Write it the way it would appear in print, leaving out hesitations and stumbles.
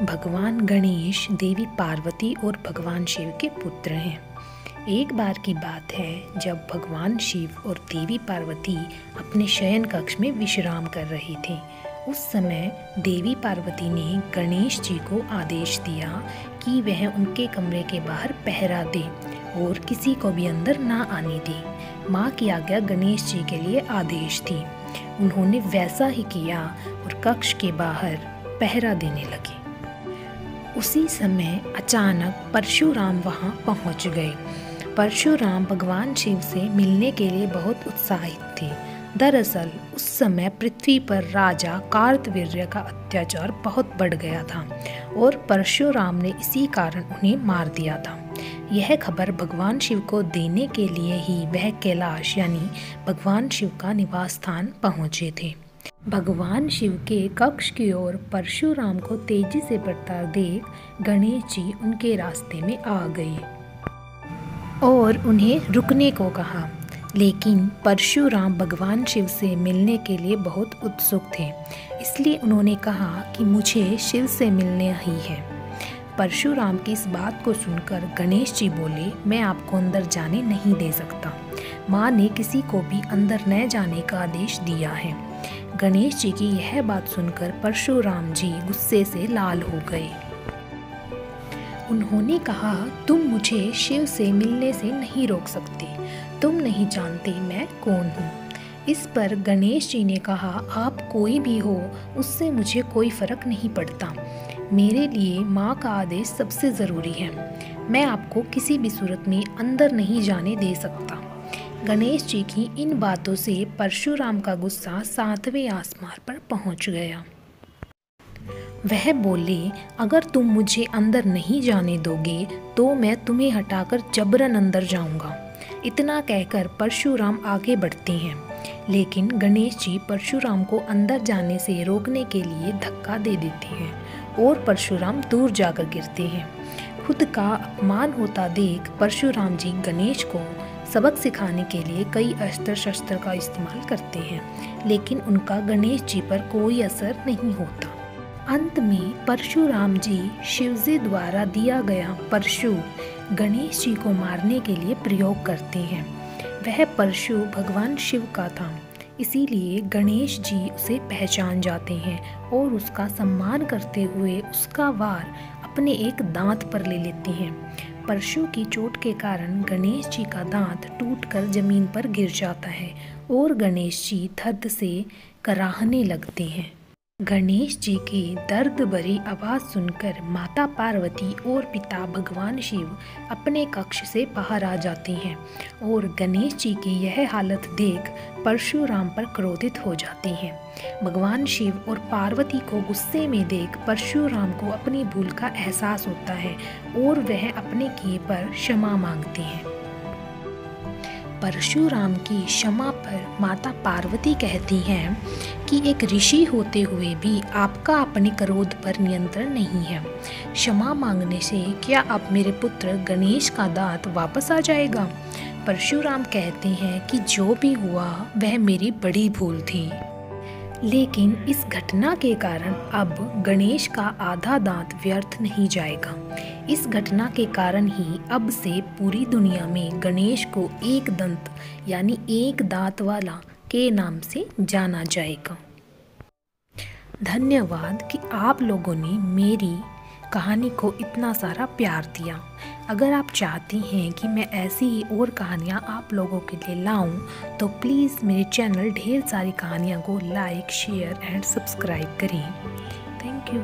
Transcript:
भगवान गणेश देवी पार्वती और भगवान शिव के पुत्र हैं। एक बार की बात है जब भगवान शिव और देवी पार्वती अपने शयन कक्ष में विश्राम कर रहे थे। उस समय देवी पार्वती ने गणेश जी को आदेश दिया कि वह उनके कमरे के बाहर पहरा दे और किसी को भी अंदर ना आने दे। माँ की आज्ञा गणेश जी के लिए आदेश थी। उन्होंने वैसा ही किया और कक्ष के बाहर पहरा देने लगे। उसी समय अचानक परशुराम वहां पहुंच गए। परशुराम भगवान शिव से मिलने के लिए बहुत उत्साहित थे। दरअसल उस समय पृथ्वी पर राजा कार्तवीर्य का अत्याचार बहुत बढ़ गया था और परशुराम ने इसी कारण उन्हें मार दिया था। यह खबर भगवान शिव को देने के लिए ही वह कैलाश यानी भगवान शिव का निवास स्थान पहुँचे थे। भगवान शिव के कक्ष की ओर परशुराम को तेजी से बढ़ता देख गणेश जी उनके रास्ते में आ गए और उन्हें रुकने को कहा, लेकिन परशुराम भगवान शिव से मिलने के लिए बहुत उत्सुक थे, इसलिए उन्होंने कहा कि मुझे शिव से मिलना ही है। परशुराम की इस बात को सुनकर गणेश जी बोले, मैं आपको अंदर जाने नहीं दे सकता। माँ ने किसी को भी अंदर न जाने का आदेश दिया है। गणेश जी की यह बात सुनकर परशुराम जी गुस्से से लाल हो गए। उन्होंने कहा, तुम मुझे शिव से मिलने से नहीं रोक सकते। तुम नहीं जानते मैं कौन हूँ। इस पर गणेश जी ने कहा, आप कोई भी हो उससे मुझे कोई फर्क नहीं पड़ता। मेरे लिए माँ का आदेश सबसे ज़रूरी है। मैं आपको किसी भी सूरत में अंदर नहीं जाने दे सकता। गणेश जी की इन बातों से परशुराम का गुस्सा 7वें आसमान पर पहुंच गया। वह बोले, अगर तुम मुझे अंदर नहीं जाने दोगे तो मैं तुम्हें हटाकर जबरन अंदर जाऊंगा। इतना कहकर परशुराम आगे बढ़ते हैं, लेकिन गणेश जी परशुराम को अंदर जाने से रोकने के लिए धक्का दे देते हैं और परशुराम दूर जाकर गिरते हैं। खुद का अपमान होता देख परशुराम जी गणेश को सबक सिखाने के लिए कई अस्त्र शस्त्र का इस्तेमाल करते हैं, लेकिन उनका गणेश जी पर कोई असर नहीं होता। अंत में परशुराम जी शिवजी द्वारा दिया गया परशु गणेश जी को मारने के लिए प्रयोग करते हैं। वह परशु भगवान शिव का था, इसीलिए गणेश जी उसे पहचान जाते हैं और उसका सम्मान करते हुए उसका वार अपने एक दांत पर ले लेते हैं। परशु की चोट के कारण गणेश जी का दांत टूटकर जमीन पर गिर जाता है और गणेश जी दर्द से कराहने लगते हैं। गणेश जी की दर्द भरी आवाज़ सुनकर माता पार्वती और पिता भगवान शिव अपने कक्ष से बाहर आ जाते हैं और गणेश जी की यह हालत देख परशुराम पर क्रोधित हो जाते हैं। भगवान शिव और पार्वती को गुस्से में देख परशुराम को अपनी भूल का एहसास होता है और वह अपने किए पर क्षमा मांगते हैं। परशुराम की क्षमा पर माता पार्वती कहती हैं कि एक ऋषि होते हुए भी आपका अपने क्रोध पर नियंत्रण नहीं है। क्षमा मांगने से क्या अब मेरे पुत्र गणेश का दांत वापस आ जाएगा? परशुराम कहते हैं कि जो भी हुआ वह मेरी बड़ी भूल थी, लेकिन इस घटना के कारण अब गणेश का आधा दांत व्यर्थ नहीं जाएगा। इस घटना के कारण ही अब से पूरी दुनिया में गणेश को एक दंत यानी एक दांत वाला के नाम से जाना जाएगा। धन्यवाद कि आप लोगों ने मेरी कहानी को इतना सारा प्यार दिया। अगर आप चाहती हैं कि मैं ऐसी ही और कहानियाँ आप लोगों के लिए लाऊं, तो प्लीज़ मेरे चैनल ढेर सारी कहानियाँ को लाइक, शेयर एंड सब्सक्राइब करें। Thank you.